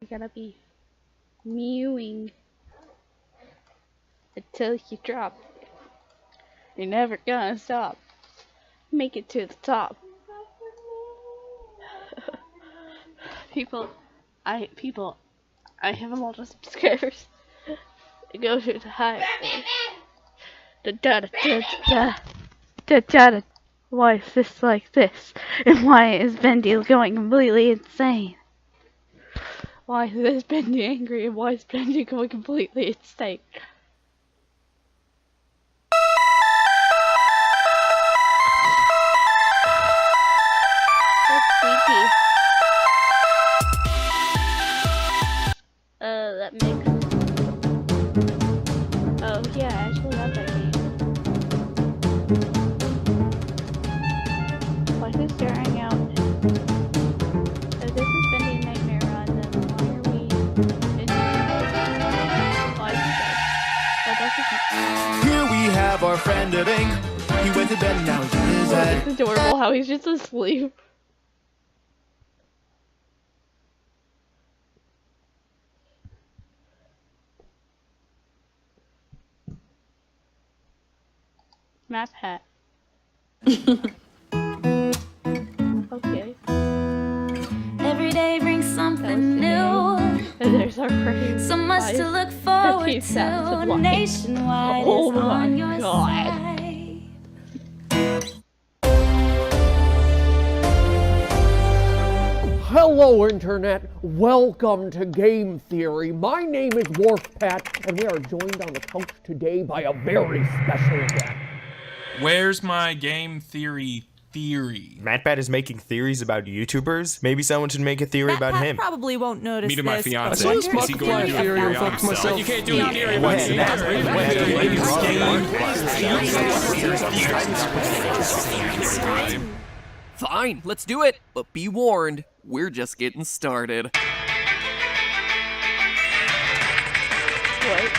You gotta be mewing until you drop. You're never gonna stop. Make it to the top. People, I have a lot of subscribers. Go to the high. Why is this like this? And why is Bendy going completely insane? Why is this Bendy angry? And why is Bendy going completely insane? That's creepy. That makes. Oh yeah, I actually love that game. Why is it staring out? If this is Bendy Nightmare Run, then why are we in why is he dead? Oh, that's his. Here we have our friend living. He went to bed and now he's in his head. It's adorable how he's just asleep. Map hat. Okay. Every day brings something new. And there's our pretty So much to look forward to. Nationwide Oh is on my your God. side. Hello, Internet. Welcome to Game Theory. My name is Wharfpat, and we are joined on the couch today by a very special guest. Where's my game theory? MattPat is making theories about YouTubers. Maybe someone should make a theory about him. Probably won't notice Me to my this, fiance. but Is he going to do a theory on himself? You can't do a theory about Fine, let's do it. But be warned, we're just getting started. What?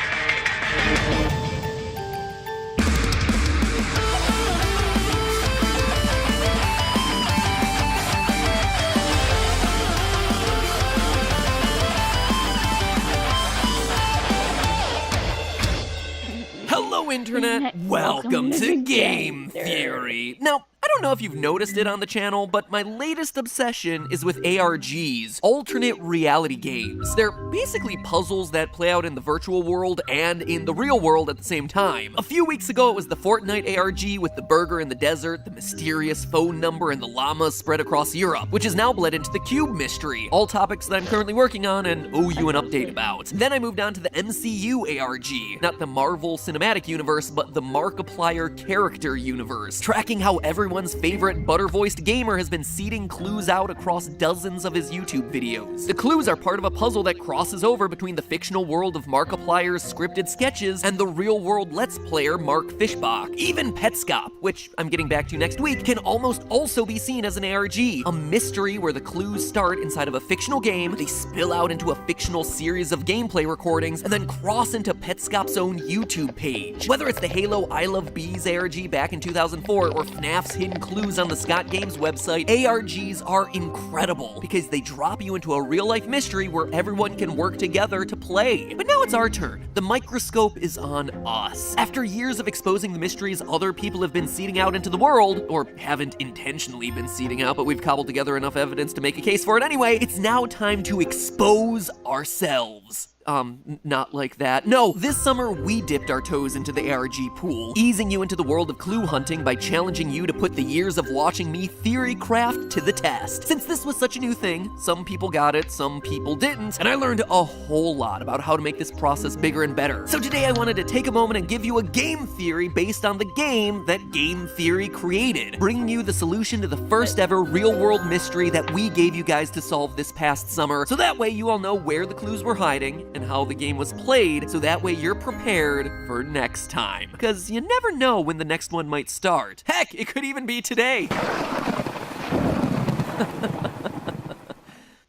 Hello, Internet. Welcome to Game Theory. Now, I don't know if you've noticed it on the channel, but my latest obsession is with ARGs, alternate reality games. They're basically puzzles that play out in the virtual world and in the real world at the same time. A few weeks ago, it was the Fortnite ARG with the burger in the desert, the mysterious phone number, and the llamas spread across Europe, which has now bled into the Cube mystery, all topics that I'm currently working on and owe you an update about. Then I moved on to the MCU ARG, not the Marvel Cinematic Universe, but the Markiplier character universe, tracking how everyone's favorite butter-voiced gamer has been seeding clues out across dozens of his YouTube videos. The clues are part of a puzzle that crosses over between the fictional world of Markiplier's scripted sketches and the real-world Let's Player Mark Fishbach. Even Petscop, which I'm getting back to next week, can almost also be seen as an ARG, a mystery where the clues start inside of a fictional game, they spill out into a fictional series of gameplay recordings, and then cross into Petscop's own YouTube page. Whether it's the Halo I Love Bees ARG back in 2004 or FNAF's Hidden Clues on the Scott Games website, ARGs are incredible because they drop you into a real-life mystery where everyone can work together to play. But now it's our turn. The microscope is on us. After years of exposing the mysteries other people have been seeding out into the world, or haven't intentionally been seeding out, but we've cobbled together enough evidence to make a case for it anyway, it's now time to expose ourselves. Not like that. No, this summer we dipped our toes into the ARG pool, easing you into the world of clue hunting by challenging you to put the years of watching me theory craft to the test. Since this was such a new thing, some people got it, some people didn't, and I learned a whole lot about how to make this process bigger and better. So today I wanted to take a moment and give you a game theory based on the game that Game Theory created, bringing you the solution to the first ever real-world mystery that we gave you guys to solve this past summer, so that way you all know where the clues were hiding and how the game was played, so that way you're prepared for next time. Because you never know when the next one might start. Heck, it could even be today.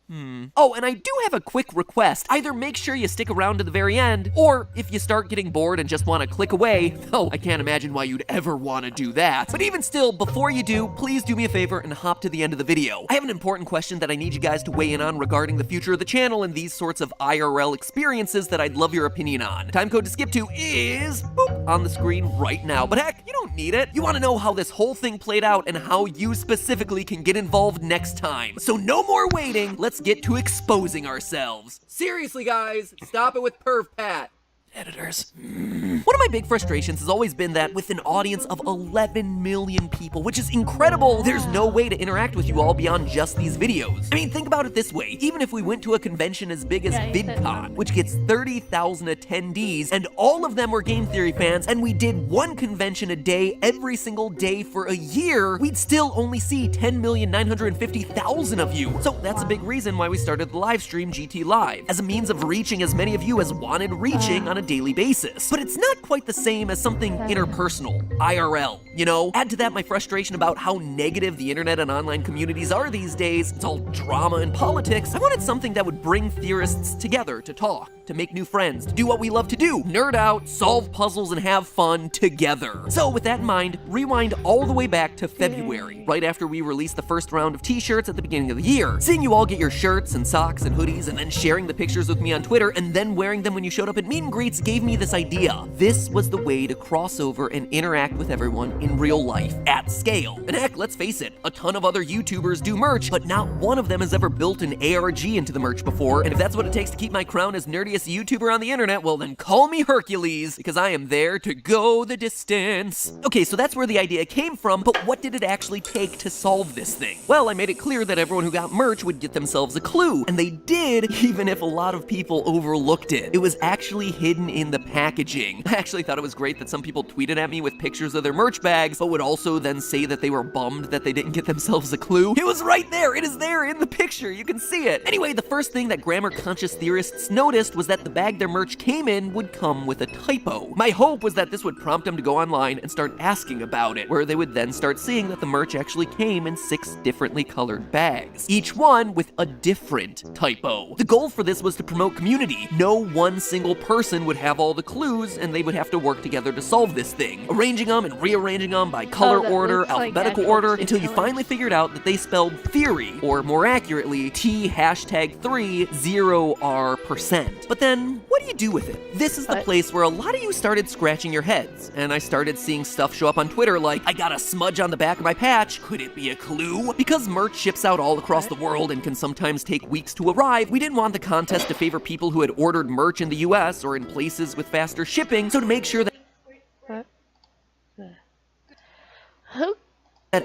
Oh, and I do have a quick request. Either make sure you stick around to the very end, or if you start getting bored and just want to click away, though I can't imagine why you'd ever want to do that. But even still, before you do, please do me a favor and hop to the end of the video. I have an important question that I need you guys to weigh in on regarding the future of the channel and these sorts of IRL experiences that I'd love your opinion on. Time code to skip to is boop, on the screen right now. But heck, you don't need it. You want to know how this whole thing played out and how you specifically can get involved next time. So no more waiting. Let's get to exposing ourselves. Seriously, guys, stop it with Perv Pat. Editors. One of my big frustrations has always been that with an audience of 11 million people, which is incredible, there's no way to interact with you all beyond just these videos. I mean, think about it this way. Even if we went to a convention as big as VidCon, which gets 30,000 attendees, and all of them were game theory fans, and we did one convention a day every single day for a year, we'd still only see 10,950,000 of you. So that's a big reason why we started the live stream GT Live, as a means of reaching as many of you as wanted reaching on a daily basis. But it's not quite the same as something interpersonal, IRL, you know? Add to that my frustration about how negative the internet and online communities are these days. It's all drama and politics. I wanted something that would bring theorists together to talk, to make new friends, to do what we love to do, nerd out, solve puzzles, and have fun together. So with that in mind, rewind all the way back to February, right after we released the first round of t-shirts at the beginning of the year. Seeing you all get your shirts and socks and hoodies, and then sharing the pictures with me on Twitter, and then wearing them when you showed up at meet and greets gave me this idea. This was the way to cross over and interact with everyone in real life, at scale. And heck, let's face it, a ton of other YouTubers do merch, but not one of them has ever built an ARG into the merch before, and if that's what it takes to keep my crown as nerdiest YouTuber on the internet, well then call me Hercules, because I am there to go the distance. Okay, so that's where the idea came from, but what did it actually take to solve this thing? Well, I made it clear that everyone who got merch would get themselves a clue, and they did, even if a lot of people overlooked it. It was actually hidden in the packaging. I actually thought it was great that some people tweeted at me with pictures of their merch bags, but would also then say that they were bummed that they didn't get themselves a clue. It was right there! It is there in the picture! You can see it! Anyway, the first thing that grammar-conscious theorists noticed was that the bag their merch came in would come with a typo. My hope was that this would prompt them to go online and start asking about it, where they would then start seeing that the merch actually came in 6 differently colored bags, each one with a different typo. The goal for this was to promote community. No one single person would have all the clues, and they would have to work together to solve this thing, arranging them and rearranging them by color order, alphabetical order, until you finally figured out that they spelled theory, or more accurately, T#3 But then, what do you do with it? This is the place where a lot of you started scratching your heads, and I started seeing stuff show up on Twitter like, I got a smudge on the back of my patch, could it be a clue? Because merch ships out all across the world and can sometimes take weeks to arrive, we didn't want the contest to favor people who had ordered merch in the US or in places with faster shipping, so to make sure that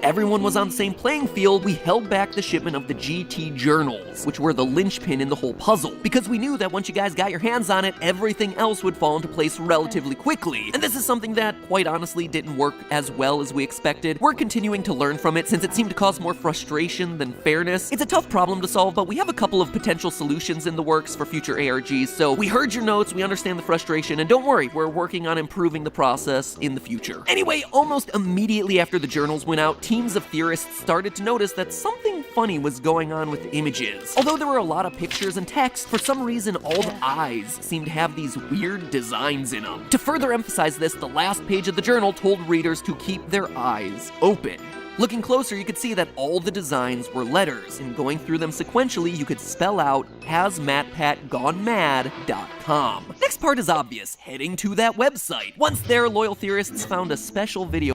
everyone was on the same playing field, we held back the shipment of the GT journals, which were the linchpin in the whole puzzle, because we knew that once you guys got your hands on it, everything else would fall into place relatively quickly. And this is something that, quite honestly, didn't work as well as we expected. We're continuing to learn from it since it seemed to cause more frustration than fairness. It's a tough problem to solve, but we have a couple of potential solutions in the works for future ARGs, so we heard your notes, we understand the frustration, and don't worry, we're working on improving the process in the future. Anyway, almost immediately after the journals went out, teams of theorists started to notice that something funny was going on with images. Although there were a lot of pictures and text, for some reason all the eyes seemed to have these weird designs in them. To further emphasize this, the last page of the journal told readers to keep their eyes open. Looking closer, you could see that all the designs were letters, and going through them sequentially, you could spell out hasmatpatgonemad.com. Next part is obvious, heading to that website. Once there, loyal theorists found a special video